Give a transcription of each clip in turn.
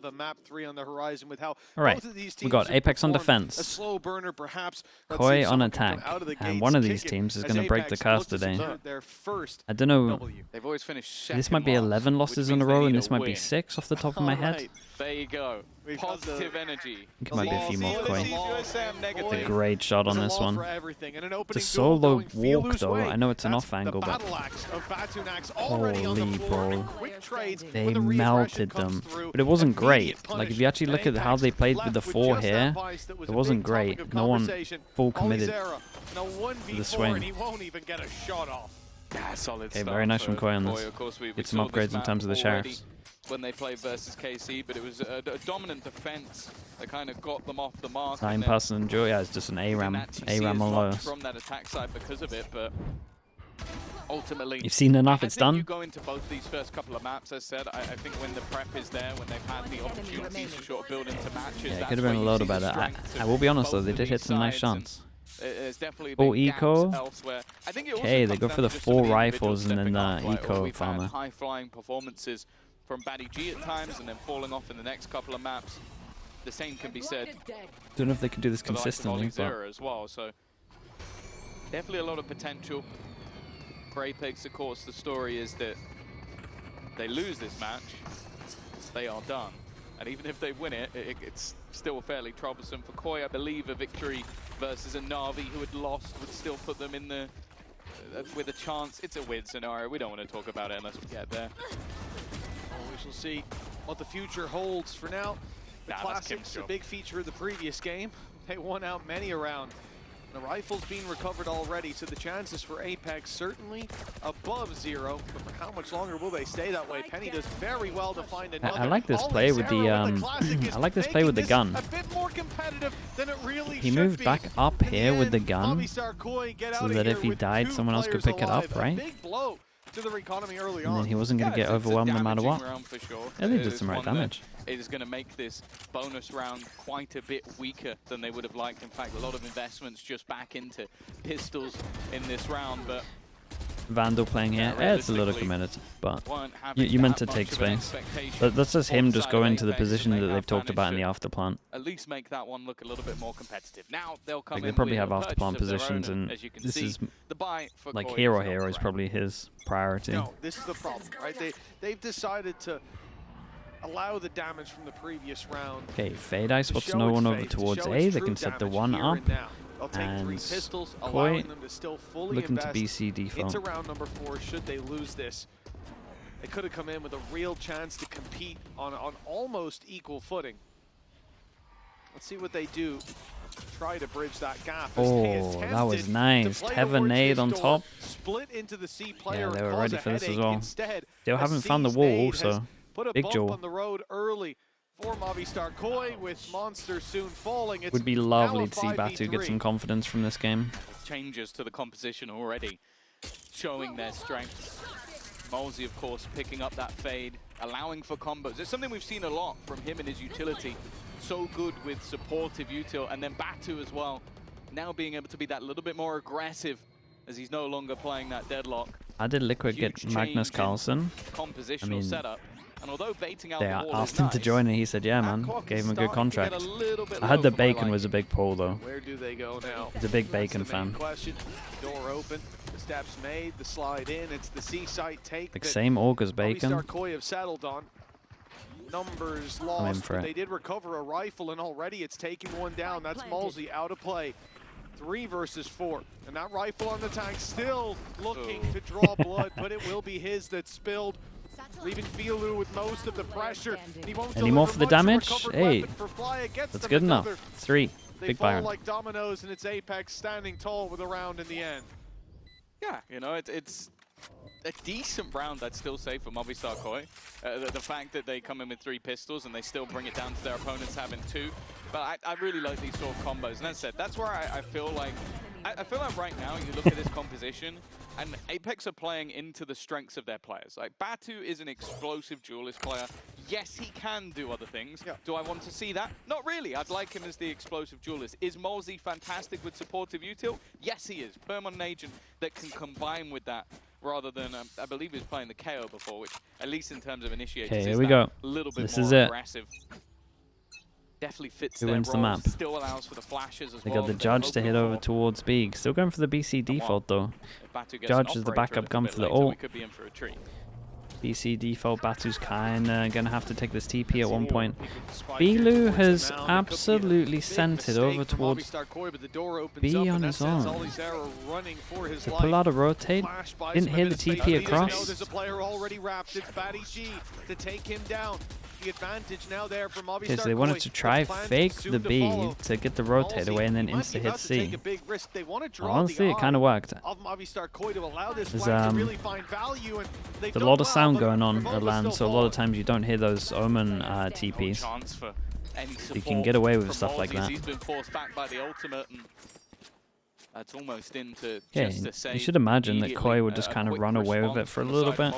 have a map 3 on the horizon with how Alright, both of these teams we got Apex on defense, a slow burner perhaps, Koi on attack, and one of these teams is going to break the curse today. I don't know, They've always finished second this might be 11 losses in a row and this might be 6 off the top of my head. There you go. Positive energy. I think it might be a few more Koi. Negative. A great shot on this one. It's a solo walk though, I know it's an off angle, but holy bro. They melted them. But it wasn't great. Like if you actually look at how they played with the 4 here, it wasn't great. No one full committed to the swing. Okay, very nice from Koi on this. Get some upgrades in terms of the sheriffs. When they played versus KC, but it was a dominant defense that kind of got them off the mark. 9 person enjoy, yeah, it's just an ARAM on Lotus. From that attack side because of it, but ultimately, you've seen enough, it's done. You go into both these first couple of maps, as said. I think when the prep is there, when they've had the opportunities to sort of build into matches, yeah, it could have been a lot about that. I will be honest though, they did hit some nice shots. Full eco. Okay, they go for the 4 rifles and then the eco farmer. High flying performances from Batty G at times, and then falling off in the next couple of maps. The same can be said. Don't know if they can do this consistently, but as well. So definitely a lot of potential for Apex. Of course, the story is that they lose this match, they are done. And even if they win it, it's still fairly troublesome for Koi. I believe a victory versus a Na'Vi who had lost would still put them in the with a chance. It's a weird scenario. We don't want to talk about it unless we get there. We shall see what the future holds. For now, the Classics, a big feature of the previous game. They won out many around. The rifle's being recovered already, so the chances for Apex certainly above 0. But for how much longer will they stay that way? Penny does very well to find another. I like this play with the I like this play with the gun. A bit more competitive than it really he moved back up here with the gun, so that if he died, someone else could pick it up, right? Big blow to the economy early and on. then he wasn't going to get overwhelmed no matter what. Sure. Yeah, they did some right damage. It is going to make this bonus round quite a bit weaker than they would have liked. In fact, a lot of investments just back into pistols in this round, but Vandal playing here, yeah, it's a little committed, but you meant to take space. But that's just him just going to the position that they've talked about in the afterplant. At least make that one look a little bit more competitive. Now they'll come like they probably have afterplant positions, and this is like hero is probably his priority. No, this is the problem, right? They've decided to allow the damage from the previous round. Okay, Fade Eye spots no one over towards A. They can set the 1 up. And pistols, Koi them to still fully looking to invest BC default. into round number 4 should they lose this. They could have come in with a real chance to compete on almost equal footing. Let's see what they do. Try to bridge that gap. Oh, that was nice. Heavenade on top. Split into the C player. Yeah, they were ready for this as well. Instead, Still haven't found the wall also. Put a big bump jaw on the road early for Movistar Koi, with Monster soon falling. It would be lovely to see Batu get some confidence from this game. Changes to the composition already, showing their strengths. Molzy, of course, picking up that fade, allowing for combos. It's something we've seen a lot from him in his utility. So good with supportive util, and then Batu as well. Now being able to be that little bit more aggressive as he's no longer playing that deadlock. How did Liquid get Magnus Carlsen? Compositional setup. And although baiting out they asked him to join, and he said, "Yeah, man." Gave him a good contract. I heard that Bacon was a big pull, though. Where do they go now? He's a big Bacon fan. Question. Door open. The steps made. The slide in. It's the C site take. Like same org as Bacon. Movistar Koi have settled on. Numbers lost, but they did recover a rifle, and already it's taking one down. That's Molzy out of play. 3 versus 4, and that rifle on the tank still looking to draw blood, but it will be his that spilled, leaving Filu with most of the pressure. He won't Any more for the damage? Hey, that's good enough. 3, big Byron. They fall like dominoes, and it's Apex standing tall with a round in the end. Yeah, you know, it's a decent round, I'd still say, for Movistar Koi. The fact that they come in with 3 pistols and they still bring it down to their opponents having 2. But I really like these sort of combos. And that said, that's where I feel like, right now, you look at this composition, and Apex are playing into the strengths of their players. Like, Batu is an explosive duelist player. Yes, he can do other things. Yeah. Do I want to see that? Not really. I'd like him as the explosive duelist. Is Molzy fantastic with supportive util? Yes, he is. Perm on an agent that can combine with that rather than, I believe he was playing the KO before, which, at least in terms of initiators, Okay, is here we go. a little bit This more is it. aggressive. Definitely fits Who their wins the roles, map? still allows for the flashes as They well. got the that they're Judge to hoping hit over for. towards B. Still going for the BC default though. If Batu gets Judge an is the operator a backup little gun bit for the later, we ult. could be in for a treat. BC default, Batu's kinda gonna have to take this TP at one point. He could spike Bilu towards has him now, and it could be a absolutely big sent it mistake over from towards Movistar Koi, but the door opens B up, on and that his sends own. Alizera running for his To life. pull out a rotate. Flash buys Didn't him a hit bit the of space, TP but he doesn't know across. there's a player already wrapped. It's Batty G to take him down. The advantage now there for Movistar Okay, so they wanted Koi, to try with plans fake soon the to B follow. to get the rotate away and then He might insta be hit about to take C. a big risk. They want to draw Honestly, the it kind of worked. of Movistar Koi to allow this There's flank to really find value, and they've a done lot of well, sound but going on Revolver's at land, still so a lot falling. of times you don't hear those Omen No TPs. chance for any You can support get away with from stuff like Maltese. that. He's been forced back by the ultimate, and that's almost into Yeah, just to say you should imagine that Koi would just kind of run away with it for a little bit.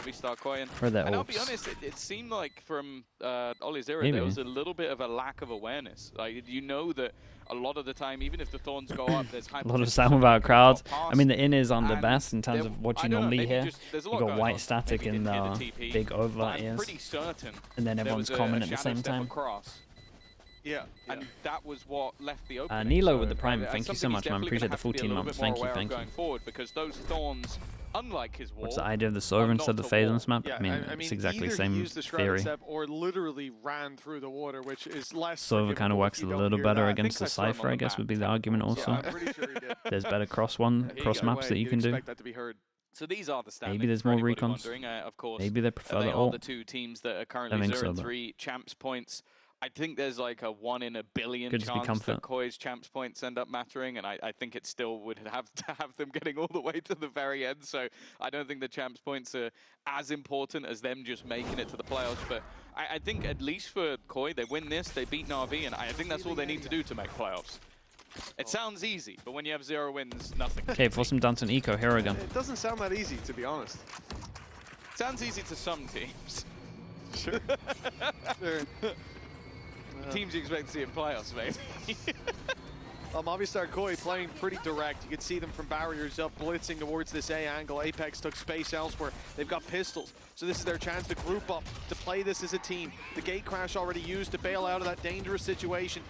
For their And I'll be ults. honest, it seemed like from Alizera Maybe. there was a little bit of a lack of awareness. Like, you know that a lot of the time, even if the Thorns go up, there's high A lot of potential sound someone without can crowds. pop past. I mean, the in is on the And best in terms there- of what I you don't know, normally maybe hear. just- there's a You lot got going white on. static Maybe and didn't hear the TP, big but overlap I'm ears. pretty certain And then there everyone's was common a at the shadow same step time. across. Yeah. And that was what left the opening. Nilo so, with the Prime, thank you so something much, he's man. definitely Appreciate gonna the 14 have to be a little months. bit more Thank you, aware of thank you. going forward, because those Thorns, unlike his wall, What's the idea of the Sovereign instead of the Phase on this map? Yeah, I mean, it's exactly the either same he used the shrouded theory. step or literally ran through the water, which is less. Silver kind of forgivable works if a you don't little hear better that. against the I saw him Cypher, on I the guess map would be the 10 argument times. also. Yeah, I'm pretty sure he did. There's better cross Either maps that way, you can do. expect that to be heard. So these are the standings. Maybe there's for more anybody recons. wondering, of course. Maybe they prefer They the are ult. the two teams that are currently think 0 and so, 3 champs points. I think there's like a 1 in a billion Could just be chance comfort. that Koi's champs points end up mattering, and I think it still would have to have them getting all the way to the very end. So I don't think the champs points are as important as them just making it to the playoffs. But I think at least for Koi, they win this, they beat Na'Vi, and I think that's all they need to do to make playoffs. It sounds easy, but when you have 0 wins, nothing. Okay, force him down to an eco hero again. It doesn't sound that easy, to be honest. Sounds easy to some teams. Sure. Sure. Teams you expect to see in playoffs, maybe. Movistar Koi playing pretty direct. You can see them from barriers up, blitzing towards this A angle. Apex took space elsewhere. They've got pistols, so this is their chance to group up, to play this as a team. The gate crash already used to bail out of that dangerous situation.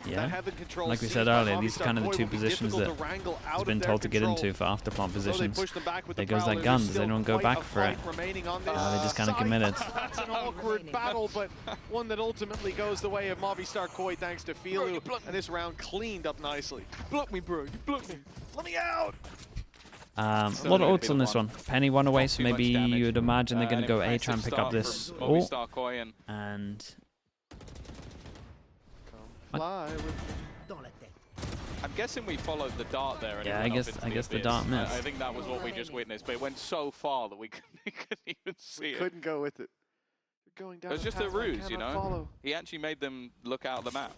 Yeah, That heaven control like we seized said by earlier, these are Movistar kind of the Koi two will be positions difficult that to wrangle out has of been their told to get control. into for after plant So they positions. push them back with There the goes that Prowler. gun. There's Does still anyone go quite back a for it? fight remaining on this They just kind of side. committed. That's an awkward battle, but one that ultimately goes the way of Movistar Koi thanks to Filu. And this round cleaned up nicely. Block me, bro. You block me. Let me out. A lot of ults on this one. Penny one away, so maybe you would imagine they're going to go A, try and pick up this ult. Movistar Koi And Fly with I'm guessing we followed the dart there. And Yeah, it I went guess- off into I guess the abyss. dart missed. I think that was what we just witnessed, but it went so far that we couldn't even see it. couldn't go with it. You're going down It was a just a path I ruse, you cannot know? follow. He actually made them look out of the map.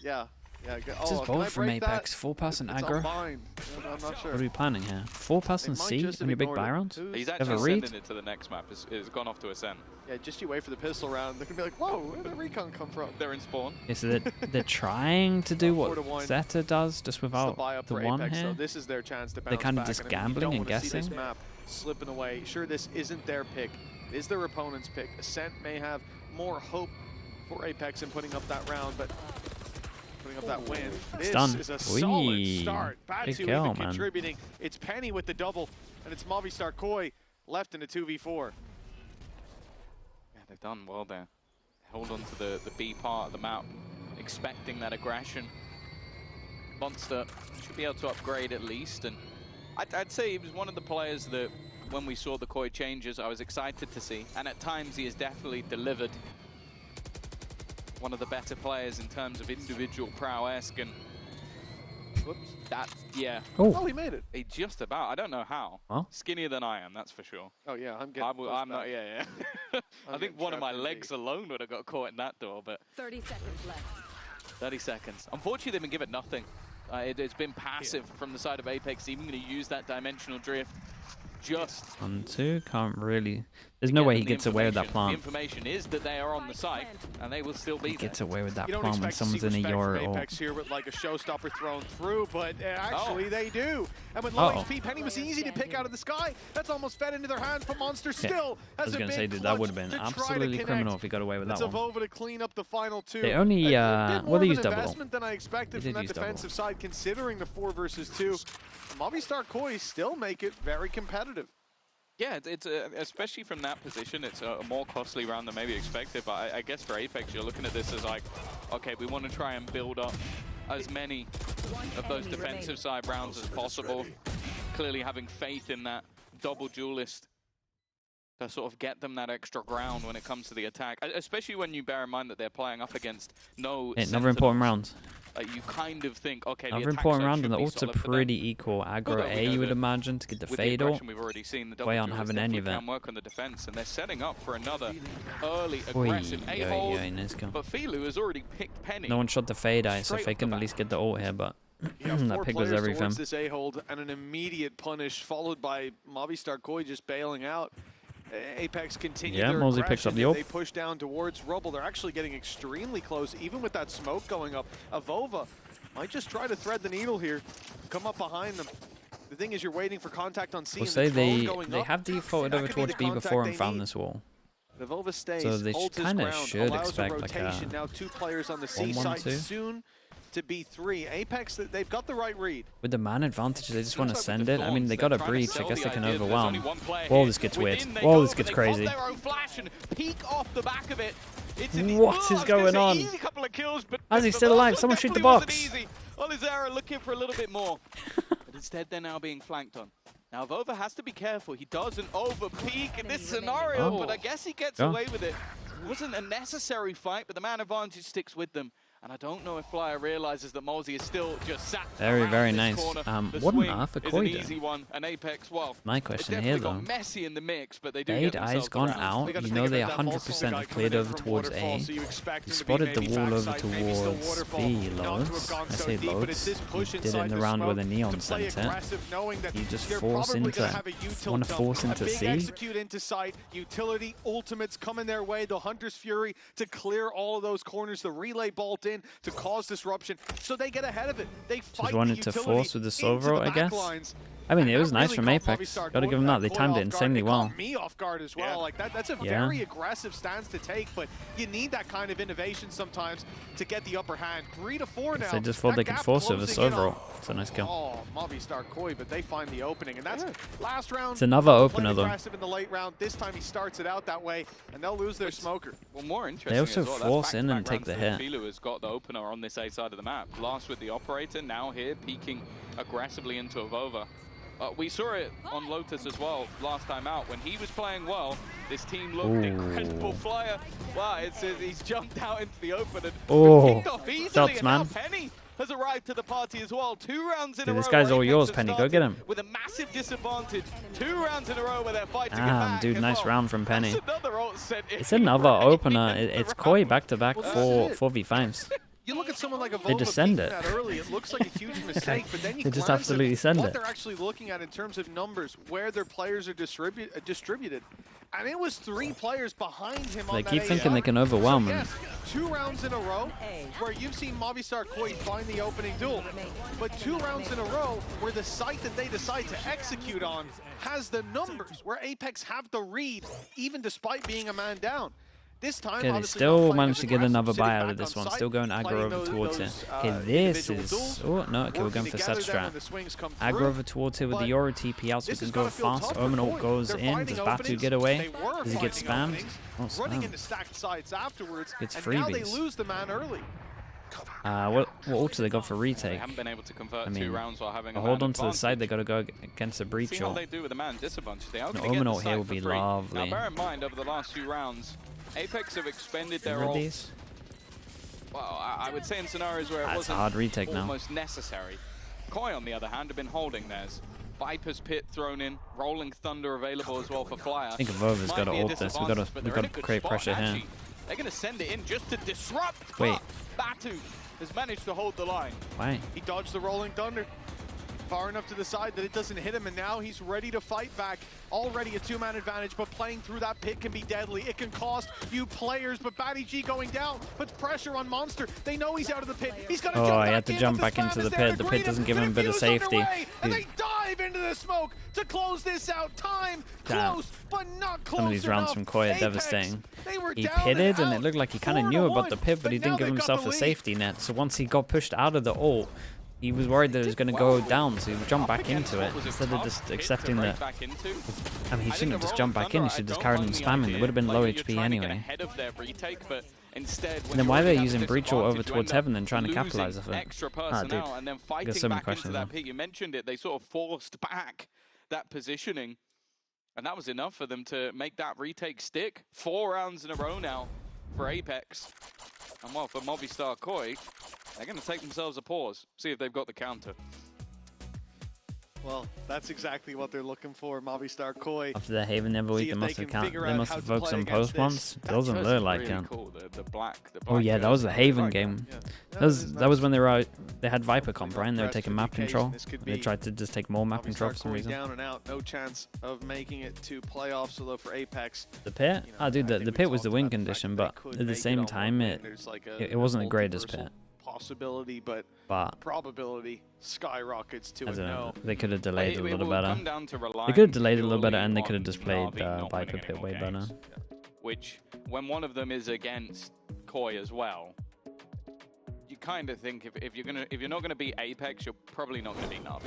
Yeah. Yeah. this is can I both from break that? Apex. 4-person It's aggro. on mine. I'm not sure. What are we planning here? 4-person They might C just on have your big ignored buy it. round? Who's- He's Have actually a read? sending it to the next map. It's gone off to Ascent. Yeah, just you wait for the pistol round. They're going to be like, whoa, where did the recon come from? They're in spawn. Okay, so they're trying to do 4 to what 1. Zeta does, just It's the without buy up the for one Apex, here. though. This is their chance to bounce kinda back. just And I mean, you gambling don't and wanna see this guessing. map slipping away. Sure, this isn't their pick. It is their opponent's pick. Ascent may have more hope for Apex in putting up that round, but putting up that win. This done. is a solid Whee! start. Big Batu kill, even man. contributing. It's Penny with the double, and it's Movistar Koi left in a 2v4. Yeah, they've done well there. Hold on to the B part of the map, expecting that aggression. Monster should be able to upgrade at least, and I'd say he was one of the players that, when we saw the Koi changes, I was excited to see, and at times he has definitely delivered. One of the better players in terms of individual prowess, and Whoops. that, yeah, Oh, he made it. he just about, I don't know how. Huh? Skinnier than I am, that's for sure. Oh, yeah, I'm getting close to I'm not, that. yeah. I'm I think getting one of my trapped in legs D. alone would have got caught in that door, but 30 seconds left. 30 seconds. Unfortunately, they've been given nothing. It's been passive from the side of Apex, even going to use that dimensional drift. just on 2, can't really. There's no way he gets away with that the plant. information is that they are on the site, and they will still be He gets away with that You don't plant when expect to see someone's in a respect Euro from ult. Apex here with like a showstopper thrown through, but actually they do. And with low HP, Penny was easy to pick out of the sky. That's almost fed into their hands, but Monster still has I was a going to say, big dude, that would have clutch been to try to absolutely connect. criminal if he got away with that one. Avova to clean up the final 2. They only, a bit more well, they of used an double. investment than I expected They from did that use double. defensive side, considering the 4 versus 2. Movistar Koi still make it very competitive. Yeah, it's especially from that position, it's a more costly round than maybe expected. But I guess for Apex, you're looking at this as like, okay, we want to try and build up as many of those defensive side rounds as possible. Clearly having faith in that double duelist to sort of get them that extra ground when it comes to the attack. Especially when you bear in mind that they're playing up against no Another important round. You kind of think, okay, Another important round, and the ults are pretty equal. Aggro A, you would imagine, to get the fade ult. We've already seen the Way aren't having any of it. Can work on the defense, and they're setting up for another early aggressive A-hold. Nice go. But Filu has already picked Penny. No one shot the fade eye, so if they can at least get the ult here, but that pick was everything. This A-hold and an immediate punish, followed by Movistar Koi just bailing out. Apex continue their Mosey picks up the ult. They push down towards Rubble. They're actually getting extremely close, even with that smoke going up. Avova might just try to thread the needle here, come up behind them. The thing is, you're waiting for contact on C. We'll say they have defaulted over towards B before and found this wall. Avova stays, so they kind of should expect like a now 2 players on the C 1-1-2. side, soon to be 3. Apex, they've got the right read. With the man advantage, they just want to send it. I mean, they got a breach. I guess they can overwhelm. Whoa, this gets weird. Whoa, this gets crazy. What is going on? How's he still alive? Someone shoot the box. Olizera looking for a little bit more. But instead, they're now being flanked on. Now, Avova has to be careful. He doesn't over-peek in this scenario, but I guess he gets away with it. It wasn't a necessary fight, but the man advantage sticks with them. And I don't know if Flyer realizes that Mosey is still just sat very nice. What on earth are Koi doing? Easy one, and Apex, well, my question here though. Messy in the mix, but they do Fade Eye's gone out. You know they 100% have cleared over towards A. He spotted the wall over towards B, Lotus. I say Lotus. He did it in the round where the Neon sent it. You just force want to force into C. Execute into sight. Utility ultimates coming their way. The Hunter's Fury to clear all of those corners. The relay bolt in to cause disruption, so they get ahead of it. They fight just wanted the to force with the Silver, I guess. Lines. I mean, it was nice from Apex. Gotta give them that. They timed it insanely well. Me off guard as well. Like that's a very aggressive stance to take, but you need that kind of innovation sometimes to get the upper hand. 3 to 4 now. They just thought they could force it with a Silver. It's a nice kill. Oh, Movistar Koi, but they find the opening, and that's last round. It's another opener though. Aggressive in the late round. This time he starts it out that way, and they'll lose their smoker. Well, more interesting. They also as well, force in and take the hit. Filu has got the opener on this A side of the map. Last with the operator, now here peeking aggressively into Avova. We saw it on Lotus as well last time out. When he was playing well, this team looked incredible. Flyer, wow, he's jumped out into the open and kicked off easily, and now Penny has arrived to the party as well. 2 rounds in a row. This guy's all yours, Penny. Go get him. With a massive disadvantage. 2 rounds in a row where they're fighting back. Dude, nice round from Penny. It's another opener. It's Koi back-to-back 4v5s. You look at someone like Avova, they just send it. That early, it looks like a huge mistake, but then you they just absolutely send what it. they're actually looking at in terms of numbers, where their players are distributed. And it was 3 players behind him on that They keep thinking they can overwhelm him. Yes, 2 rounds in a row where you've seen Movistar Koi find the opening duel, but 2 rounds in a row where the site that they decide to execute on has the numbers, where Apex have the read, even despite being a man down. This time, okay, they still managed to get another buy out of this one. Still going aggro over towards it. Okay, this is... Oh, no, okay, we're going for set strat. Aggro over towards it with the Euro TP out so we can go fast. Omen ult goes in. Does Batu get away? Does he get spammed? Oh, spam. Gets freebies. What ult do they got for retake? They haven't been able to convert 2 rounds while having a hold on to the side. They got to go against a breach ult. They do with the man disadvantage. They are the Omen ult here will be lovely. Now, bear in mind, over the last few rounds, Apex have expended their ult. Well, I would say in scenarios where it wasn't hard retake almost necessary. Koi, on the other hand, have been holding theirs. Viper's Pit thrown in, Rolling Thunder available as well for Flyer. I think Avova's got to ult this. We got to create pressure here. They're going to send it in just to disrupt. Wait. Batu has managed to hold the line. Why? He dodged the Rolling Thunder. Far enough to the side that it doesn't hit him, and now he's ready to fight back. Already a 2-man advantage, but playing through that pit can be deadly. It can cost you players, but Batty G going down puts pressure on Monster. They know he's out of the pit. He's gonna jump back he had to jump back into the pit. The pit doesn't give him a bit of safety. And they dive into the smoke to close this out. Time close, but not close. Some of these rounds from Koi are devastating. He pitted, and it looked like he kind of knew about the pit, but he didn't give himself a safety net. So once he got pushed out of the ult, he was worried that it was going to go down, so he would jump back into it instead of just accepting that. I mean, he shouldn't have just jumped back in. He should have just carried on spamming. It would have been low HP anyway. And then why are they using Breach Ult over towards Heaven and trying to capitalize off it? Ah, dude. I got so many questions. You mentioned it. They sort of forced back that positioning, and that was enough for them to make that retake stick. 4 rounds in a row now for Apex. And well, for Movistar Koi, they're going to take themselves a pause, see if they've got the counter. Well, that's exactly what they're looking for, Movistar Koi. After the Haven never week, they must have focused on post once. It doesn't look like it. Cool. The black oh yeah, that was the Haven game. Yeah. That was when they had Viper comp, right? And they were taking map control. They tried to just take more map control for some reason. Down and out, no chance of making it to playoffs, although for Apex. The pit? Ah, dude, the pit was the win condition, but at the same time, it wasn't the greatest pit. Possibility, but probability skyrockets to a no. They could have delayed it a little better. They could have delayed it a little better, and they could have just played Viper pit way better. Which, when one of them is against Koi as well, you kind of think if you're not gonna beat Apex, you're probably not gonna beat Na'Vi.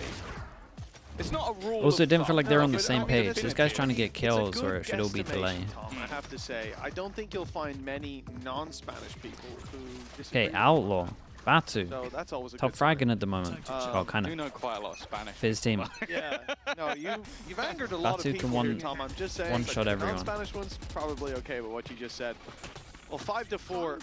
It's not a rule. Also, it didn't feel like they're on the same page. This guy's trying to get kills, or it should all be delay. I have to say, I don't think you'll find many non-Spanish people who disagree. Okay, Outlaw. Batu. So that's always a top fragging at the moment. Well, kind of. You know quite a lot of Spanish. For his team. Yeah. No, you've angered a lot of people here, Tom. I'm just saying. One-shot everyone. Non-Spanish one's probably okay with what you just said. Well, 5-4.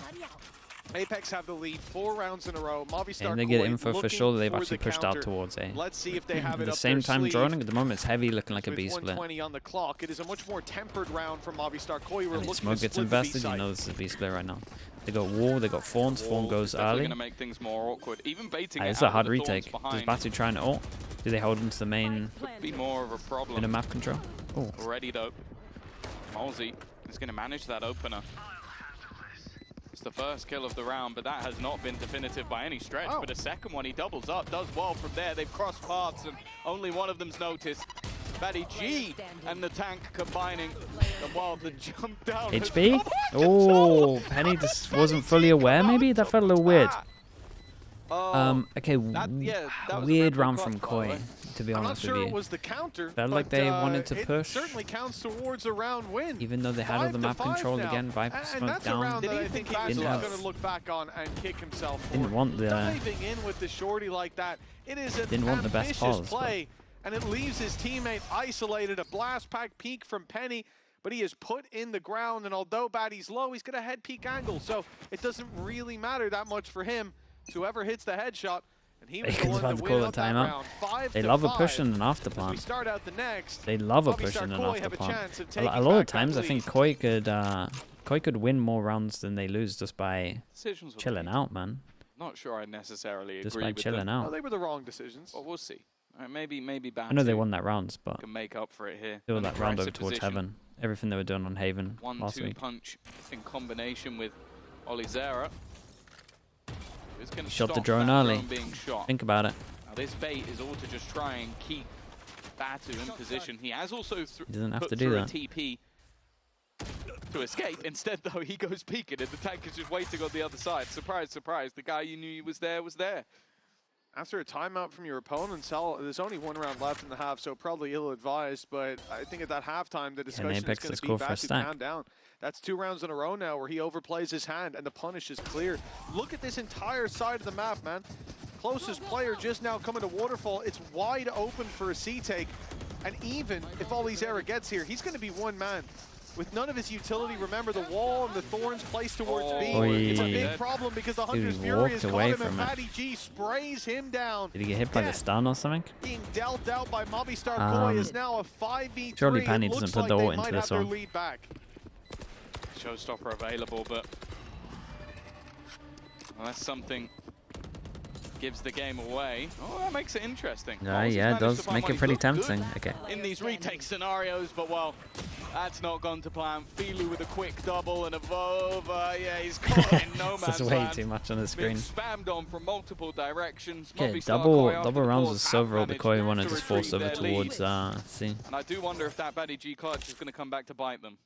Apex have the lead 4 rounds in a row. Movistar and they get info for sure that they've actually pushed out towards A. Let's see if they have it at the same time droning. At the moment, it's heavy, looking like a B split. 120 on the clock. It is a much more tempered round from Movistar Koi. Smoke gets invested. You know this is a B split right now. They got Wall, they got Fawns. Fawn goes early. Gonna make things more awkward. Even baiting it's a hard retake. Does Batu try and ult? Do they hold him to the main? Could be more of a problem. In a map control. Oh. Already though. Molzy is going to manage that opener. It's the first kill of the round, but that has not been definitive by any stretch. But a second one, he doubles up, does well from there. They've crossed paths, and only one of them's noticed. Batty G and the tank combining. And while the jump down. HP? Oh, Penny just wasn't fully aware, maybe? That felt a little weird. Okay, weird round from Koi, to be honest with you. I'm not sure it was the counter. Felt like they wanted to push. It certainly counts towards a round win. Even though they had all the map control again, Viper smoked down. And that's a round that I think he's going to look back on and kick himself for. Didn't want the diving in with the shorty like that. It is an didn't want the best pause, play, and it leaves his teammate isolated. A blast pack peek from Penny, but he is put in the ground, and although Batty's low, he's got a head peek angle, so it doesn't really matter that much for him. Whoever hits the headshot, and he was the one to win out that round. 5-5. They love a push and an after plant. We start out the next. They love a push and an after plant. A lot of times, I think Koi could win more rounds than they lose just by chilling out, man. Not sure I necessarily agree just by with chilling them. out. No, they were the wrong decisions. Well, we'll see. Maybe Batu. I know they won that round, but can make up for it here. They won that round over towards Heaven. Everything they were doing on Haven last week. 1-2 punch in combination with Olizera. Shot the drone early. Think about it. Now this bait is all to just try and keep Batu in position. He has also doesn't have put to do through that. a TP to escape. Instead, though, he goes peeking, and the tank is just waiting on the other side. Surprise, surprise! The guy you knew he was there was there. After a timeout from your opponent, there's only 1 round left in the half, so probably ill-advised. But I think at that halftime, the discussion is going to be Batu pound down. That's 2 rounds in a row now where he overplays his hand, and the punish is clear. Look at this entire side of the map, man. Closest player just now coming to Waterfall. It's wide open for a C-take. And even if Olizera gets here, he's going to be 1 man. With none of his utility, remember the wall and the thorns placed towards B. It's a big problem because the Hunter's Fury has caught him, and Batty G sprays him down. Did he get hit by the stun or something? Being dealt out by Movistar Koi is now a 5v3. Surely Penny doesn't put the ult into this one. Lead back. Showstopper available, but well, that's something gives the game away. Oh, that makes it interesting. Yeah, it does make it pretty tempting. Okay. In these retake scenarios, but well, that's not gone to plan. Filu with a quick double and a Vova. Yeah, he's caught in no man's That's way too much on the screen. Been spammed on from multiple directions. Okay, double rounds with Silver or the Koi one and just force over towards C. And I do wonder if that Batty G clutch is going to come back to bite them.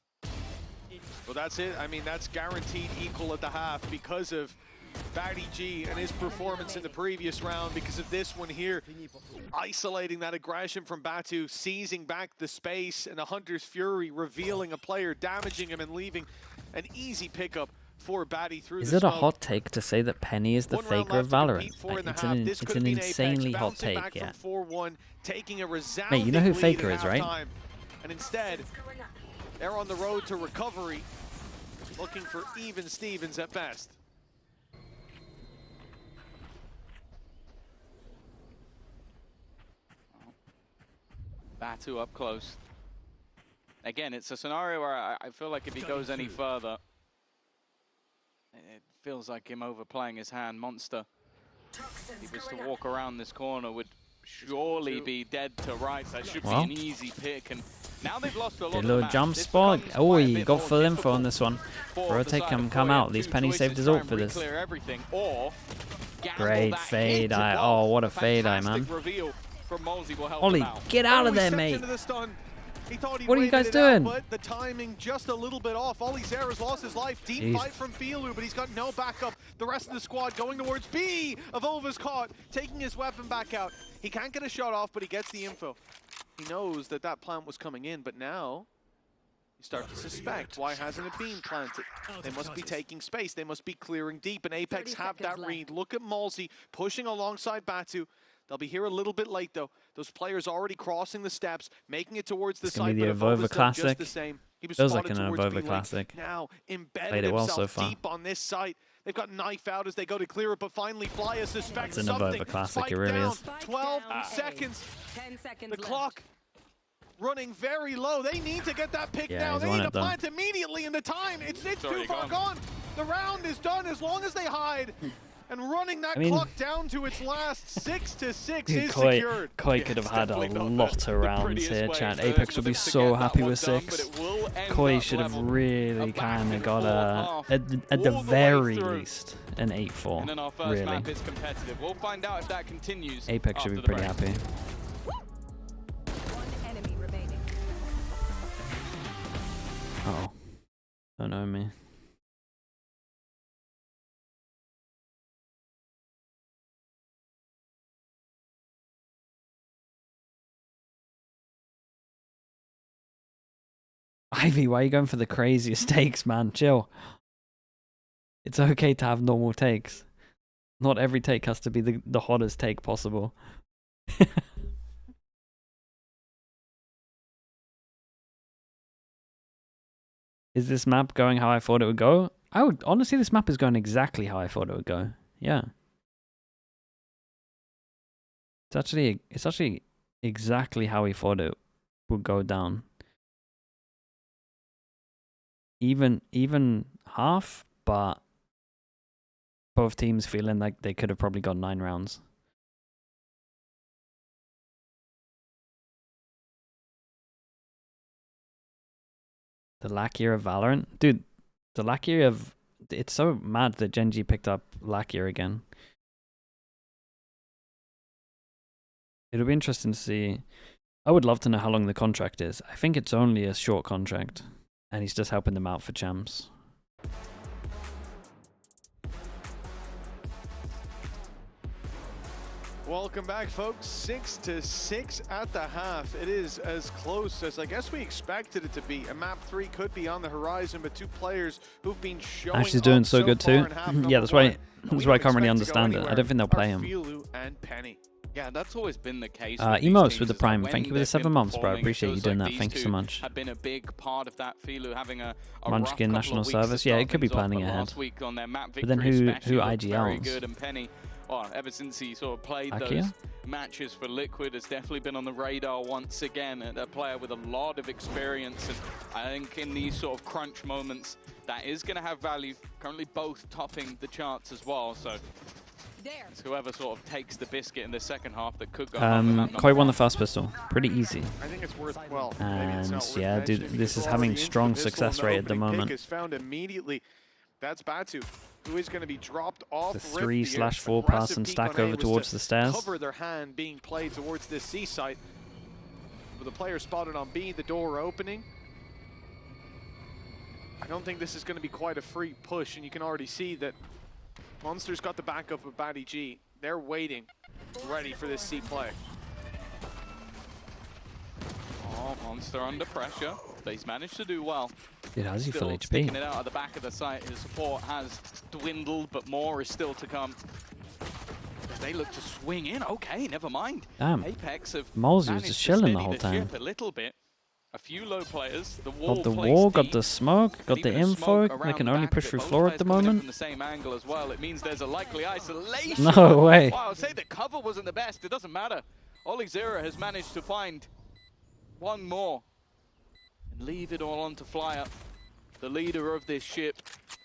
Well, that's it. I mean, that's guaranteed equal at the half because of Batty G and his performance in the previous round, because of this one here. Isolating that aggression from Batu, seizing back the space, and the Hunter's Fury revealing a player, damaging him, and leaving an easy pickup for Batty through Is the it smoke. a hot take to say that Penny is the faker of Valorant? Like, it's an insanely hot take, yeah. Mate, you know who Faker is, right? And instead, they're on the road to recovery, looking for even Stevens at best. Batu up close. Again, it's a scenario where I feel like if he goes any further, it feels like him overplaying his hand. Monster, if he was to walk around this corner, would surely be dead to rights. That should be an easy pick. And now they've lost a lot of the little map. jump This spot. becomes Oh, quite a he bit got more full info difficult on this one. for Rotate the can side come of out. Korea. These Two Penny choices, saved his try ult and for this. re-clear everything, or gamble Great that fade hit eye. to Oh, block. what a fade eye, man. Fantastic reveal from Molzy will help Ollie, him out. get out of there, He mate. stepped into the stun. He thought he What are you waited guys it out, doing? but the timing just a little bit off. Ollie Zera's lost his life. Deep fight from Filu, but he's got no backup. The rest of the squad going towards B. Avova's caught, taking his weapon back out. He can't get a shot off, but he gets the info. He knows that that plant was coming in, but now you start to suspect, why hasn't it been planted? They must be taking space. They must be clearing deep, and Apex have that read. Look at Molzy pushing alongside Batu. They'll be here a little bit late, though. Those players already crossing the steps, making it towards the site, but Avova's done just the same. He was Feels like spotted an towards Avova B-Link. classic. Now embedded Played it well himself so far. deep on this site. They've got knife out as they go to clear it, but finally Flyer suspects It's an something. Avova classic, Spike it really down. is. 12 seconds. 10 seconds The clock running very low. They need to get that pick Yeah, now. he's They won need to it, though. plant immediately in the time. It's too already far gone. The round is done as long as they hide. And running that clock down to its last 6 to 6 is secured. Koi could have had a lot of rounds here, chat. Apex would be so happy with 6. Koi should have really kind of got at the very least, an 8-4. And then our first Really. map is competitive. We'll find out if that continues. Apex should be after the pretty break. happy. One enemy remaining. Uh-oh. Don't know me. Ivy, why are you going for the craziest takes, man? Chill. It's okay to have normal takes. Not every take has to be the hottest take possible. Is this map going how I thought it would go? Honestly, this map is going exactly how I thought it would go. Yeah. It's actually exactly how we thought it would go down. Even half, but both teams feeling like they could have probably got 9 rounds. The lack year of Valorant? Dude, the lack year of... It's so mad that Genji picked up lack year again. It'll be interesting to see. I would love to know how long the contract is. I think it's only a short contract. And he's just helping them out for champs. Welcome back, folks. 6 to 6 at the half. It is as close as I guess we expected it to be. A map 3 could be on the horizon, but two players who've been showing Ashley's doing so good too. Yeah, that's why I can't really understand it. I don't think they'll play him. And Penny. Yeah, that's always been the case. Emotes with the Prime. Thank you for the 7 months, bro. I appreciate you doing that. Thank you so much. Have been a big part of that. Filu having a Munchkin National Service. Yeah, it could be planning ahead. Week on their map But then who IGLs? Very good, and Penny, ever since he sort of played those matches for Liquid, has definitely been on the radar once again. And a player with a lot of experience, and I think in these sort of crunch moments, that is going to have value. Currently both topping the charts as well, so It's whoever sort of takes the biscuit in the second half that could go. Koi won the first pistol. Pretty easy. I think it's worth, well, and yeah, dude, this is having strong success rate at the moment. Is found immediately. That's Batu, who is going to be dropped off. The 3/4 pass and stack over towards the stairs. Cover their hand being played towards this C site. With the player spotted on B, the door opening. I don't think this is going to be quite a free push, and you can already see that Monster's got the backup of Batty G. They're waiting, ready for this C play. Oh, Monster under pressure. But he's managed to do well. Dude, how's he full HP? Sticking it out at the back of the site. His support has dwindled, but more is still to come. They look to swing in. Okay, never mind. Damn. Apex have Molesy was just chilling the whole time. A little bit. A few low players. The got the wall, got the smoke, got the info. They can only push through floor at the moment. From the same angle as well. It means there's a likely isolation. No way. Wow, I'll say the cover wasn't the best. It doesn't matter. Olizera has managed to find one more and leave it all on to Flyer, the leader of this ship,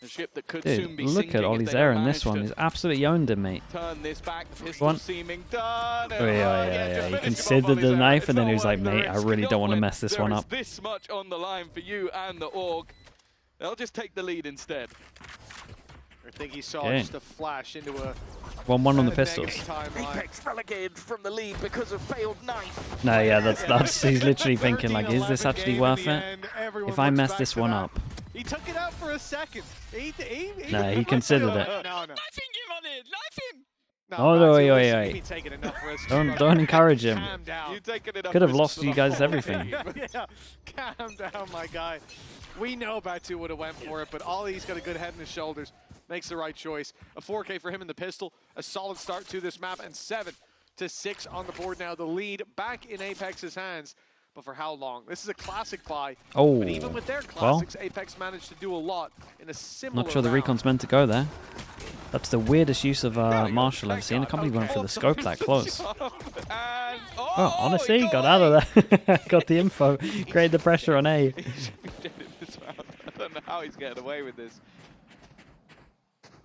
a ship that could soon be look at Olizera in this one. He's absolutely owned him, mate. Turn this back, the pistol seeming done. Oh, yeah. He considered the knife and then he was like, mate, I really don't want to mess this one up. There's this much on the line for you and the org. They'll just take the lead instead. I think he saw just a flash into a 1-1 on the pistols. Apex relegated from the lead because of failed knife. No, yeah, that's he's literally thinking like, is this actually worth it? If I mess this one up. He took it out for a second. No, he considered it. No. Knifing him on it, knifing! Oh, no, wait. Don't encourage him. Could have lost you guys everything. Yeah, calm down, my guy. We know Batu would have went for it, but Ollie's got a good head in his shoulders. Makes the right choice. A 4K for him in the pistol. A solid start to this map, and 7-6 on the board now. The lead back in Apex's hands. But for how long? This is a classic buy. Oh, but even with their classics, Apex managed to do a lot in a similar not sure the recon's meant to go there. That's the weirdest use of Marshall I've seen. I can't believe he went for the scope that close. Oh, honestly, got out of there. Got the info. Created the pressure on A. I don't know how he's getting away with this.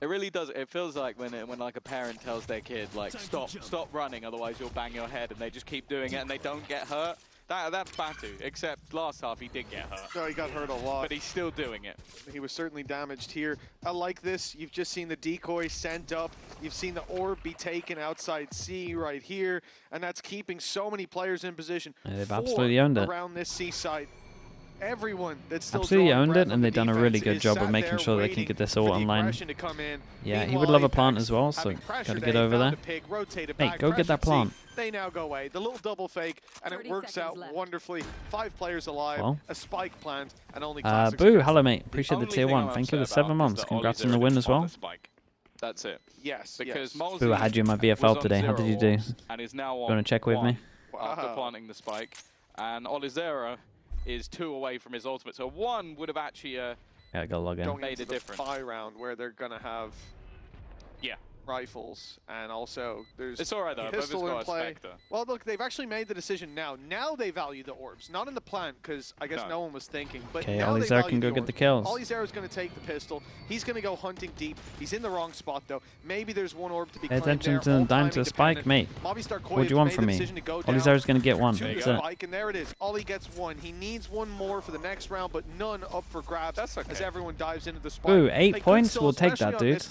It really does. It feels like when like a parent tells their kid, like, stop running, otherwise you'll bang your head, and they just keep doing it and they don't get hurt. That's Batu, except last half he did get hurt. No, he got hurt a lot. But he's still doing it. He was certainly damaged here. I like this. You've just seen the decoy sent up. You've seen the orb be taken outside C right here. And that's keeping so many players in position. Yeah, they've absolutely owned it. Around this C site. Everyone that's still absolutely owned it, and they've done a really good job of making sure they can get this all online. Yeah, he would love a plant as well, so gotta get over there. Mate, go get that plant. They now go away. The little double fake, and it works out wonderfully. 5 players alive, a spike plant, and only Boo, hello mate. Appreciate the tier 1. Thank you for the 7 months. Congrats on the win as well. That's it. Yes. Because Boo, I had you in my VFL today. How did you do? And is now you want to check with me? After planting the spike, and Olizera is 2 away from his ultimate, so 1 would have actually go log in. Made a difference. Buy round where they're gonna have rifles, and also there's it's all right though. Pistol in play. Well, look, they've actually made the decision now. Now they value the orbs, not in the plan, because I guess no one was thinking. But okay, now Olizera can go get the kills. Olizera's going to take the pistol. He's going to go hunting deep. He's in the wrong spot though. Maybe there's one orb to be claimed. Pay attention to the dime to the spike, mate. What do you want from me? Olizera's going to get 1. That's it. And there it is. Ollie gets 1. He needs 1 more for the next round, but none up for grabs. That's okay. As everyone dives into the spike. Ooh, 8 points. We'll take that, dude.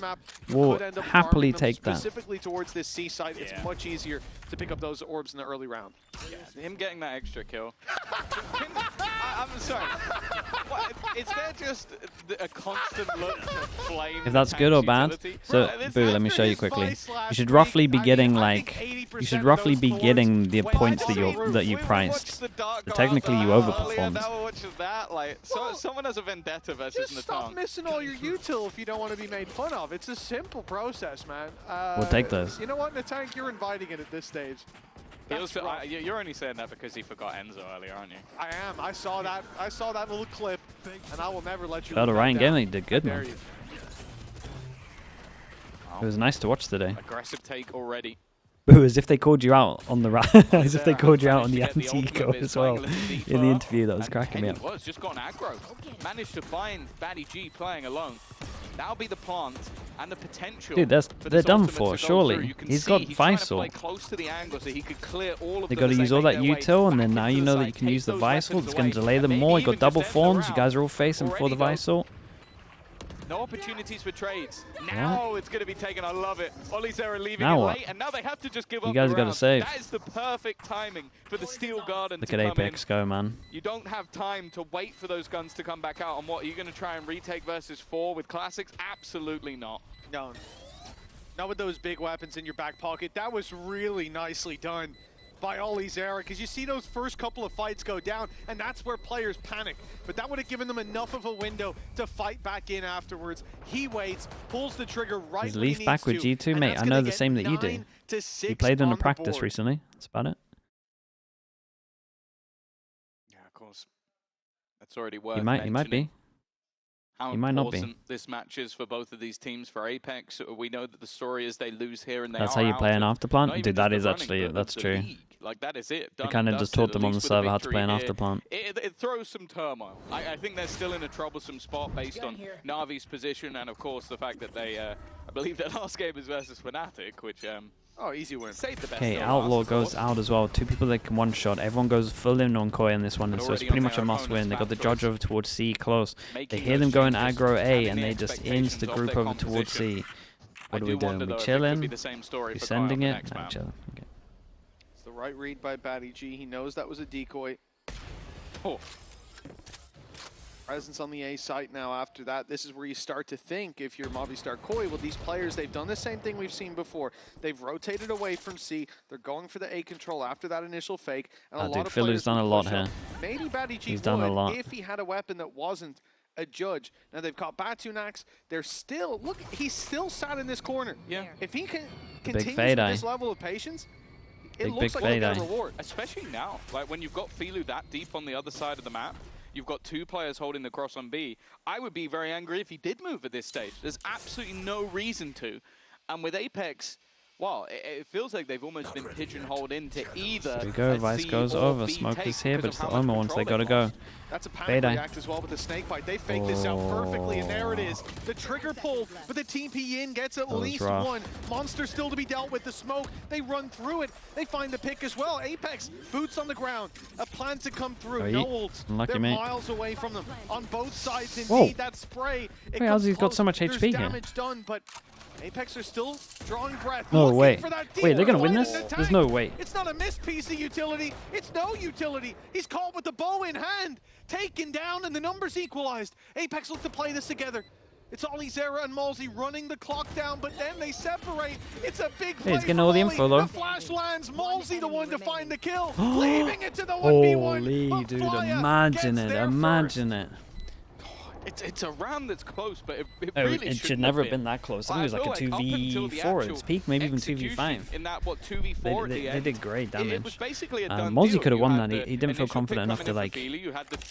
We'll happily take that. Towards this C site, it's much easier to pick up those orbs in the early round. Yeah. Him getting that extra kill. I'm sorry. Is there just a constant look to flame? If that's good or bad, so Boo, let me show you quickly. You should roughly be getting like, the points that you priced. So technically, you overperformed. Someone has a vendetta versus Just stop missing all your util if you don't want to be made fun of. It's a simple process, man. We'll take those. You know what, Natank, you're inviting it at this stage. You're only saying that because he forgot Enzo earlier, aren't you? I am. I saw that little clip, and I will never let you. Got a Ryan Gaming did good, man. It was nice to watch today. Aggressive take already. Boo, as if they called you out on the as if they called you out on the anti-eco as well in the interview. That was cracking me up. Just gone aggro. Managed to find Batty G playing alone. That'll be the plant. and the potential. Dude, they're done for, surely. He's got Visor. Close to the angle so he could clear all of they got to use all that util, and then now you know that you can use the Visor. It's going to delay them more. You got double forms. You guys are all facing for the Visor. No opportunities for trades. Now it's going to be taken. I love it. Olizera leaving now it what? late, and now they have to just give up. You guys got to save. That is the perfect timing for the Steel Garden Look to at come Apex in. go, man. You don't have time to wait for those guns to come back out. And what, are you going to try and retake versus 4 with Classics? Absolutely not. No. Not with those big weapons in your back pocket. That was really nicely done by Olizera, because you see those first couple of fights go down, and that's where players panic. But that would have given them enough of a window to fight back in afterwards. He waits, pulls the trigger right Is when he Leaf needs back with to, G2? Mate, I know the same that you do. He played in a practice recently. That's about it. Yeah, of course. That's already worth He might be. How he might not be. important this match is for both of these teams. For Apex, we know that the story is they lose here and they That's are how you play an afterplant? Dude, that is running, actually, that's true. Like, that is it. They kind of just taught them on the server how to play an afterplant. It throws some turmoil. I think they're still in a troublesome spot based on Na'Vi's position and, of course, the fact that they, I believe their last game is versus Fnatic, which, oh, easy win. Okay, Outlaw goes out as well. 2 people that can one-shot. Everyone goes full in on Koi in this one, and so it's pretty much a must-win. They got the Judge over towards C close. They hear them going aggro A, and they just insta-group over towards C. What are we doing? We chilling? We sending it? Nah, chilling. Okay. It's the right read by Batty G. He knows that was a decoy. Oh. Presence on the A site now after that. This is where you start to think, if you're Movistar Koi, well, these players, they've done the same thing we've seen before. They've rotated away from C. They're going for the A control after that initial fake. And a lot of Filu's done a lot here. Maybe Batty G He's done a lot. if he had a weapon that wasn't a judge. Now they've got Batunax. They're still, look, he's still sat in this corner. Yeah. If he can continue with this level of patience, it looks like a good reward. Especially now, like when you've got Filu that deep on the other side of the map, you've got 2 players holding the cross on B. I would be very angry if he did move at this stage. There's absolutely no reason to. And with Apex, well, it feels like they've almost been pigeonholed into either. Here we go, Vice goes over. Smoke is here, but it's the Omo ones. They gotta go. That's a panic react as well with the snake bite. They fake this out perfectly, and there it is. The trigger pull, but the TP in gets at least one. Monster still to be dealt with. The smoke, they run through it. They find the pick as well. Apex, boots on the ground. A plan to come through. No ults. They're miles away from them. On both sides, indeed, that spray. Wait, how's he got so much HP here? Damage done, but Apex are still drawing breath. No way. Wait, they're gonna win this? There's no way. It's not a missed piece of utility. It's no utility. He's caught with the bow in hand. Taken down, and the numbers equalized. Apex look to play this together. It's Olizera and Malzy running the clock down, but then they separate. It's a big play. He's getting all the info though. The flash lands. Malzy the one to find the kill. Leaving it to the 1v1. Holy dude, imagine it. Imagine it. It's a round that's close, but it really should never have been that close. I think it was like a 2v4 at its peak, maybe even 2v5. In that, what, 2v4 they did great damage. It was basically a done Malzy deal. could have won that. He didn't feel confident enough to like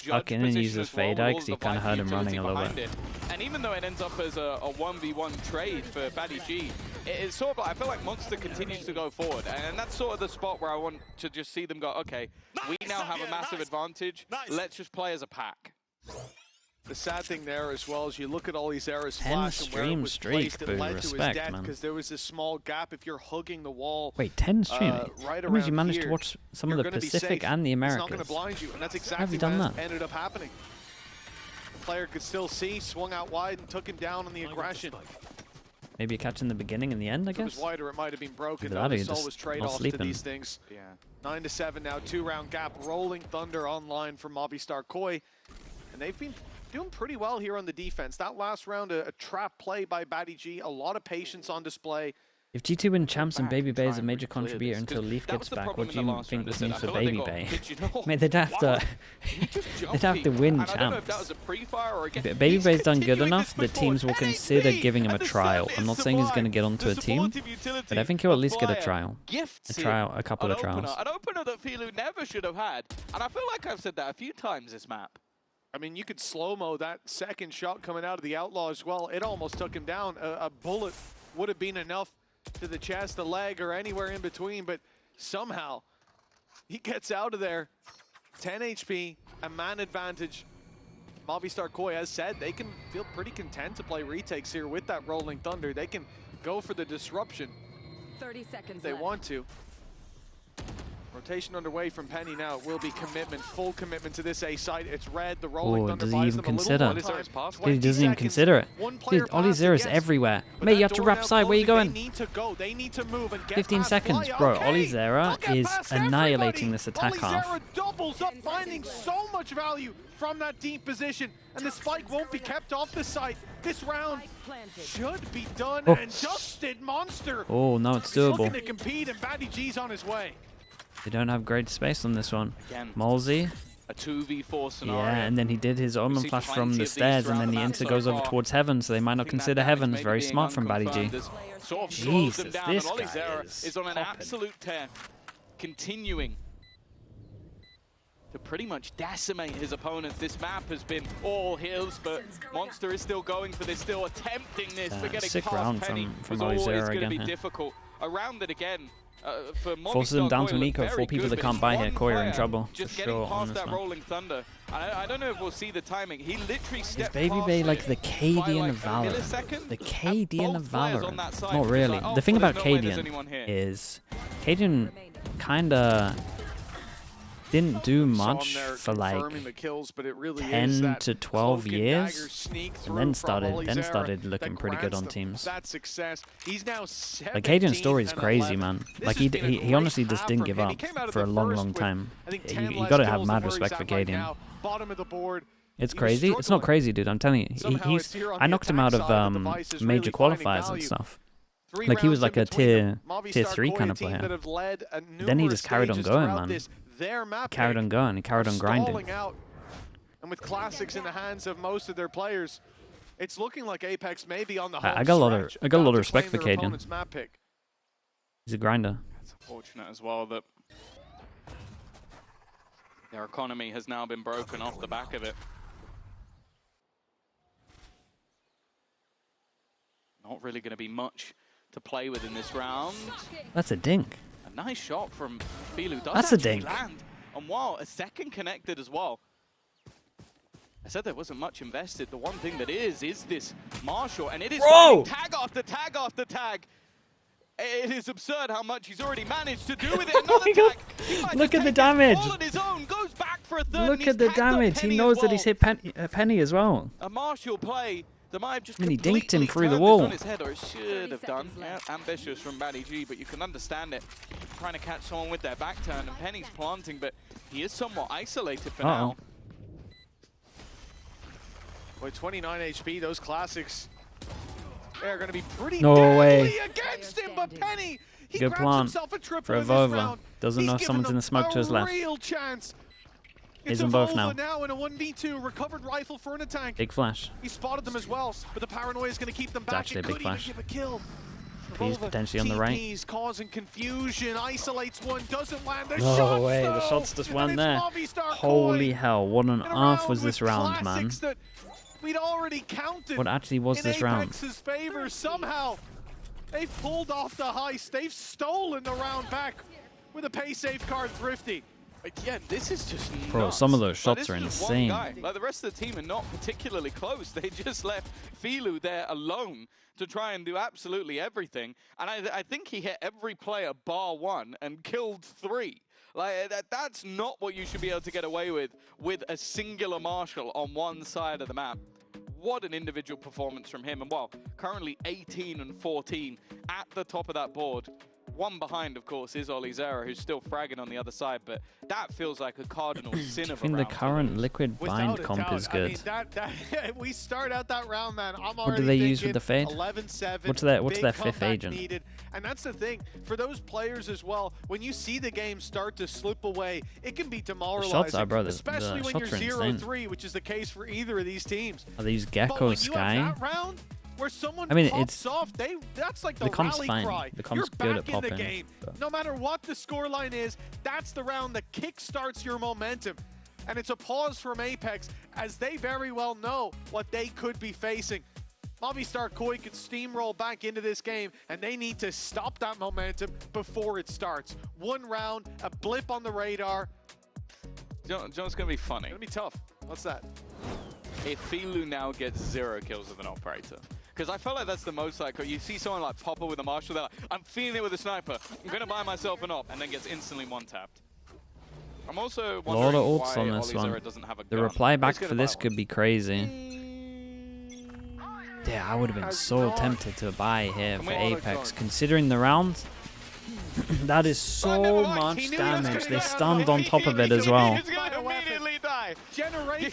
tuck in and use his fade out because he kind of heard him running a little bit. And even though it ends up as a 1v1 trade for Batty G, it's sort of like, I feel like Monster continues to go forward, and that's sort of the spot where I want to just see them go, okay, we now have a massive advantage. Let's just play as a pack. The sad thing there as well is you look at Olizera's flash and where it was placed, it led to his death because there was a small gap. If you're hugging the wall, wait, 10 stream? Right that means you managed here, to watch some of the Pacific and the Americas. It's not going to blind you, and that's exactly have you done what that? ended up happening. The player could still see, swung out wide and took him down on the aggression. Maybe a catch in the beginning and the end, I guess? If it was wider, it might have been broken. That There's always trade-offs to these things. Yeah. 9-7 now, 2-round gap. Rolling Thunder online from Movistar Koi. And they've been doing pretty well here on the defense. That last round, a trap play by Batty G. A lot of patience on display. If G2 win champs and Baby Bay is a major contributor until Leaf gets back, what do you think this means for Baby Bay? I mean, they'd have to win champs. If Baby Bay's done good enough, the teams will consider giving him a trial. I'm not saying he's going to get onto a team, but I think he'll at least get a trial. A couple of trials. An opener that Filu never should have had, and I feel like I've said that a few times this map. I mean, you could slow-mo that second shot coming out of the Outlaw as well. It almost took him down. A bullet would have been enough to the chest, the leg, or anywhere in between, but somehow he gets out of there. 10 HP, a man advantage. Movistar Koi has said they can feel pretty content to play retakes here with that Rolling Thunder. They can go for the disruption 30 seconds if they want to. Rotation underway from Penny now. It will be commitment, full commitment to this A side. It's red. The Rolling Thunder does he buys even them consider? a little more time. Dude, he doesn't even consider it. Dude, Ollie Zera's everywhere. Mate, you have to wrap side. Where are you going? They need to go. They need to move and get 15 past seconds, Fly. bro. Okay. Ollie Zera is annihilating this attack Ollie half. Zera doubles up, finding so much value from that deep position, and the spike won't be kept off the site. This round should be done, and dusted Monster. Oh, no, it's He's looking doable. to compete, and Batty G's on his way. They don't have great space on this one. Again, Malzy. a 2v4 scenario. Yeah, and then he did his Omen see Flash plenty from of the these stairs, and throughout then the the map Inter so goes over far. towards Heaven, so they might not consider Heavens. Very smart from Batty G. Sort of slows them Jesus, down, this and Ollie guy Zera is on an popping. absolute tear, continuing to pretty much decimate his opponents. This map has been all his, but Monster is still going for this, still attempting this, but getting sick past round Penny from was Ollie always Zera going to again be here. difficult. Around it again. For Forces him down to an Movistar eco. Koi 4 people looked that good, can't but buy he's here. one Koi are in player trouble, just for getting sure, on past this that map. Rolling Thunder. I don't know if we'll see the timing. He literally Is stepped Baby past Bay it like the by KD like of a Valorant? millisecond, The and KD of both players on Valorant. that side Not were just really. like, oh, The thing well, about there's no way there's Cadian anyone here. is Cadian kinda didn't do much for like the kills, but it really 10 is that to 12 cloak and years, dagger sneak and through then from Ollie Zera started that looking pretty good grants on them teams. that success. He's now 17 Like Cadian's story is and crazy, 11. man. This Like has been a he great honestly just half didn't from give him. He up came out of for a the long, first long with, time. I think, You 10 less gotta have kills mad than where respect he's for at right Cadian. now. Bottom of the board. It's He was crazy. It's not struggling. crazy, dude. I'm telling you, Somehow it's here on I the knocked him attack out of side, but the Vice is major really finding qualifiers and value. stuff. 3 Like he was rounds like in a between them. tier Movistar 3 Koi, kind a of team player. that have led Then he numerous just carried on stages going, throughout man. this. Their map Carried pick on going. He carried on grinding. stalling out. And with classics in the hands of most of their players, it's looking like Apex may be on the home I got a lot of stretch, I got a about lot to of respect for claim their Cadian. opponent's map pick. He's a grinder. It's unfortunate as well that their economy has now been broken off the back of it. Not really going to be much to play with in this round. That's a dink. A nice shot from Filu. Does That's a actually dink. land. And wow, a second connected as well. I said there wasn't much invested. The one thing that is this Marshall, and it is tag after tag after tag. It is absurd how much he's already managed to do with it. Another tag. He might Look just at the take this damage. all on his own, goes back for a third, and Look he's at the tagged up damage. Penny He as knows that well. he's hit Penny as well. A Marshall play that might have just And he dinked him completely through the turned wall. this on his head, or it should have done. Yeah, ambitious from Batty G, but you can understand it. Trying to catch someone with their back turn, and Penny's planting, but he is somewhat isolated for now. With 29 HP, those classics, they're going to be pretty No deadly way. against him, but Penny, he Good grabs plan himself a triple for in this Vova. round. Doesn't He's know if given someone's them in the smoke to his left. a real chance. He's It's on both Vova now. in a 1v2, recovered rifle for an tank. Big flash. He spotted them as well, but the paranoia is going to keep them back. actually a It big could even flash. give a kill. He's Vova potentially on the right. TPs, causing confusion, isolates one, doesn't land. The No shots, way, the though, shots just and went it's there. Movistar Holy Koi hell, what on in a earth was with this round, man? classics that we'd already counted. What actually was this round? Apex's favor, somehow they've pulled off the heist. They've stolen the round back with a pay safe card Thrifty. Yeah, this is just Bro, nuts. some of those Like, shots this are is just insane. One guy. Like, the rest of the team are not particularly close. They just left Filu there alone to try and do absolutely everything. And I think he hit every player bar one and killed 3. Like, that's not what you should be able to get away with a singular Marshall on one side of the map. What an individual performance from him. And well, currently 18 and 14 at the top of that board. One behind, of course, is Ollie Zera, who's still fragging on the other side, but that feels like a cardinal sin I of a think the round to current lose. liquid bind Without a comp doubt. is I good. mean, we start out that round, man. I'm What already do they use with thinking the fade? 11-7. What's their big fifth comeback agent? Needed. And that's the thing for those players as well. When you see the game start to slip away, it can be demoralizing. shots are, bro, the especially when shots you're are insane. 0-3, which is the case for either of these teams. Are these But Gecko when you Sky? have that round where someone I mean, pops it's- off, that's like the comp's rally fine. cry. The comp's You're good back at in the popping, game. but- No matter what the scoreline is, that's the round that kickstarts your momentum. And it's a pause from Apex, as they very well know what they could be facing. Movistar Koi could steamroll back into this game, and they need to stop that momentum before it starts. One round, a blip on the radar. You know what's going to be funny? It's gonna be tough. What's that? if Filu now gets 0 kills with an operator. Because I felt like that's the most like, you see someone like Popper with a Marshall, they're like, I'm feeling it with a sniper, I'm going to buy myself an op, and then gets instantly one-tapped. I'm also wondering why on this one. doesn't have a The gun. reply back for this could be crazy. Yeah, I would have been so tempted to buy here for Apex, considering the round. That is so much damage. They stunned on top of it as well.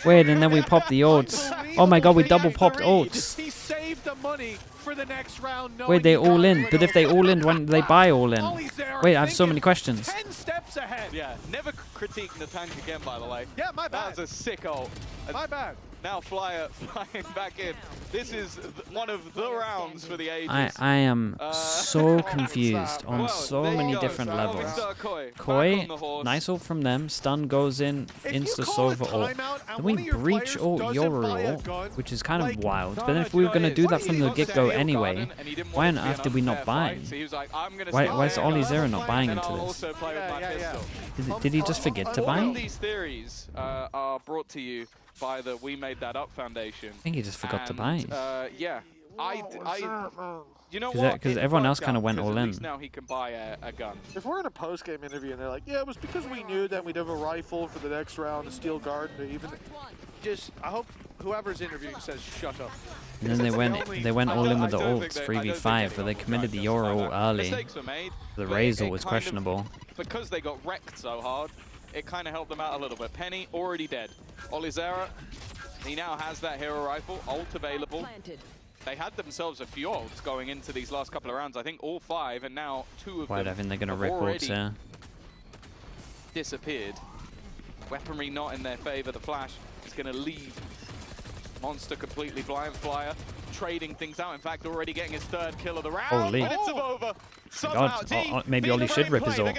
Wait, and then we popped the ults. Oh my god, we double popped ults. He saved the money for the next round. Wait, they all in. But if they all in, when they buy all in? Wait, I have so many questions. 10 steps ahead. Yeah, never critique the tank again, by the way. Yeah, my bad. That was a sick ult. My bad. Now Flyer flying back in. This is one of the rounds for the ages. I am so confused on so many different levels. Koi, nice ult from them. Stun goes in, insta-sova ult. Then we breach ult, Yoru ult, which is kind of wild. But then if we were going to do that from the get-go anyway, why on earth did we not buy? Why is Olizera not buying into this? Did he just forget to buy? All these theories are brought to you by the We Made That Up Foundation. I think he just forgot to buy. Yeah, you know what? Because everyone else kind of went all in. At least now he can buy a gun. If we're in a post-game interview and they're like, yeah, it was because we knew that we'd have a rifle for the next round, a steel guard, or even just, I hope whoever's interviewing says shut up. And then they went all in with the ults, 3v5, but they committed the Yoru ult early. The Raze ult was questionable. Because they got wrecked so hard, it kind of helped them out a little bit. Penny already dead. Olizera, he now has that hero rifle, ult available. They had themselves a few ults going into these last couple of rounds. I think all 5, and now 2 of them I think they're gonna rip ults here. Disappeared. Weaponry not in their favor. The flash is gonna leave Monster completely blind. Flyer trading things out. In fact, already getting his 3rd kill of the round. Holy. Minutes of over. God, maybe Oli should rip his ult.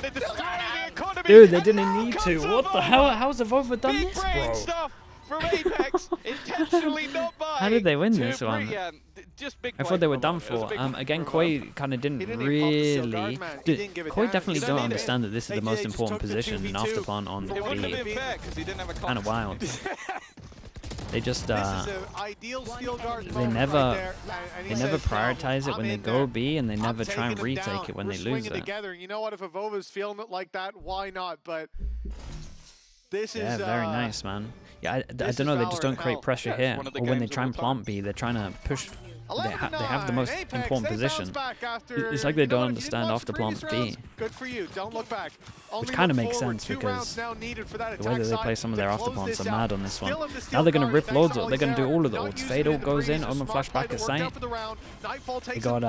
Dude, they didn't need to. What the hell? How's Avova done this, bro? Stuff from Apex, intentionally not buying. How did they win this one? Just big I thought they were done for. Again, Koi kind of didn't really. Koi definitely don't understand that this is the most important position in afterplan on the B. Kind of wild. They just they never prioritize it when they go B, and they never try and retake it when they lose it. You know what? If Avova's feeling it like that, why not? But this is very nice, man. Yeah, I don't know. They just don't create pressure here, or when they try and plant B, they're trying to push. They have the most important position. It's like they don't understand after plant B. Good for you. Don't look back. Which kind of makes sense because the way that they play some of their after plants are mad on this one. Now they're going to rip loads of it. They're going to do all of the ults. Fade ult goes in, Omen flash back at sight. They got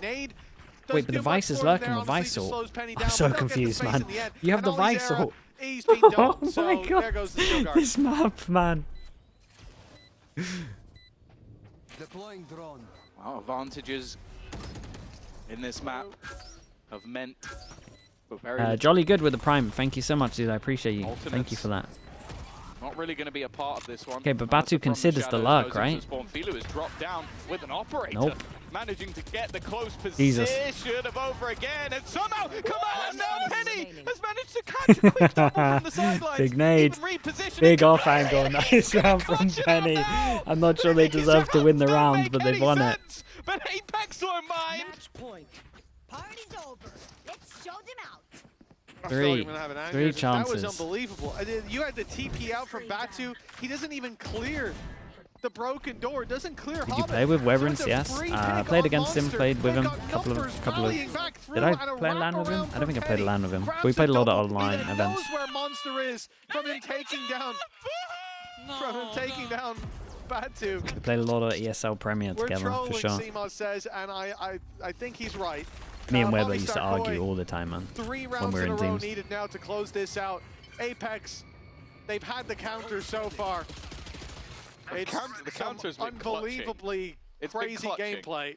wait, but the Vice is lurking with Vice ult. I'm so confused, man. You have the Vice ult. Oh my god. This map, man. Deploying drone. Wow, advantages in this map have meant Jolly good with the Prime. Thank you so much, dude. I appreciate you. Thank you for that. Not really going to be a part of this one. Okay, but Batu considers the lurk, right? Filu is dropped down with an operator. Nope. Managing to get the close position Jesus. of over again, and somehow, come on, no, Penny has managed to catch a quick double from the sidelines. Big nade, big off angle, nice round from Penny. I'm not sure they deserve to win the round, but they've won it. But Apex don't mind. Match point. Party's over. Let's show them out. Three chances. That was unbelievable. You had the TP out from Batu. He doesn't even clear the broken door. Doesn't clear. Did you play with Weberins? Yes. I played against him. Played with him. Couple of. Did I play a LAN with him? I don't think I played a LAN with him. But we played a lot of online events. Where Monster is from him taking down. From him taking down Batu. We played a lot of ESL Premier together for sure. Seamoss says, and I think he's right. Me and Weber used to argue all the time, man. 3 rounds in a row needed now to close this out. Apex, they've had the counter so far. It's the counter's been unbelievably crazy gameplay.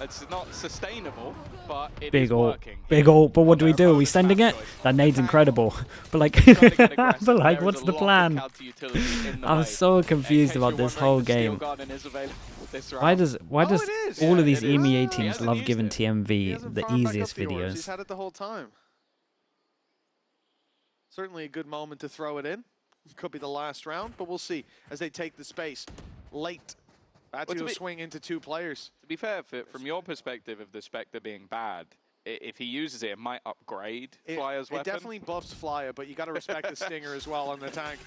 It's not sustainable, but it big is ult, working. big ult. But what do we do? Are we sending it? That nade's incredible. But like, but like, what's the plan? I'm so confused about this whole game. Why does all of these EMEA teams love giving TMV the easiest videos? He's had it the whole time. Certainly a good moment to throw it in. Could be the last round, but we'll see as they take the space. Late. Batu will swing into 2 players. To be fair, from your perspective of the Spectre being bad, if he uses it, it might upgrade Flyer's weapon. It definitely buffs Flyer, but you got to respect the Stinger as well on the tank.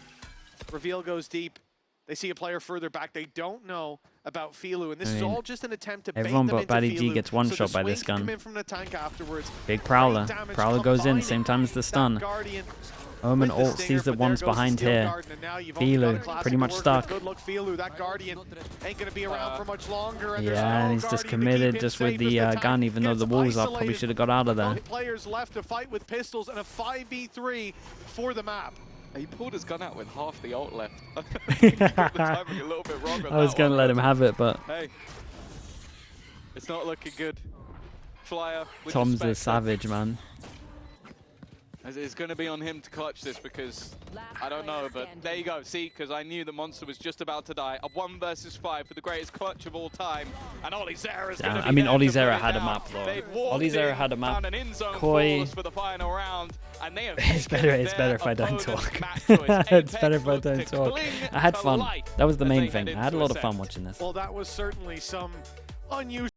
Reveal goes deep. They see a player further back. They don't know about Filu, and this is all just an attempt to bait them everyone into but Batty G Filu, gets one so shot the by this swings gun. come in from the tank afterwards. Big Prowler. Prowler goes in, same time as the stun. Omen ult sees the ones behind here. Filu, pretty much stuck. Good luck, Filu. That Guardian ain't going to be around for much longer. And yeah, and he's just committed just with the gun, even though the walls up. Probably should have got out of there. Players left to fight with pistols and a 5v3 for the map. He pulled his gun out with half the ult left. He got the timing a little bit wrong on I was going to let him have it, but... Hey, it's not looking good. Flyer with Tom's a savage, man. It's going to be on him to clutch this because, I don't know, but there you go. See, because I knew the monster was just about to die. A 1 versus 5 for the greatest clutch of all time. And Olizera's going to be Olizera had a map, though. Olizera had a map. Koi. For the final round, and they have it's better if I don't talk. It's better if I don't talk. I had fun. That was the main thing. I had a lot of fun watching this. Well, that was certainly some unusual.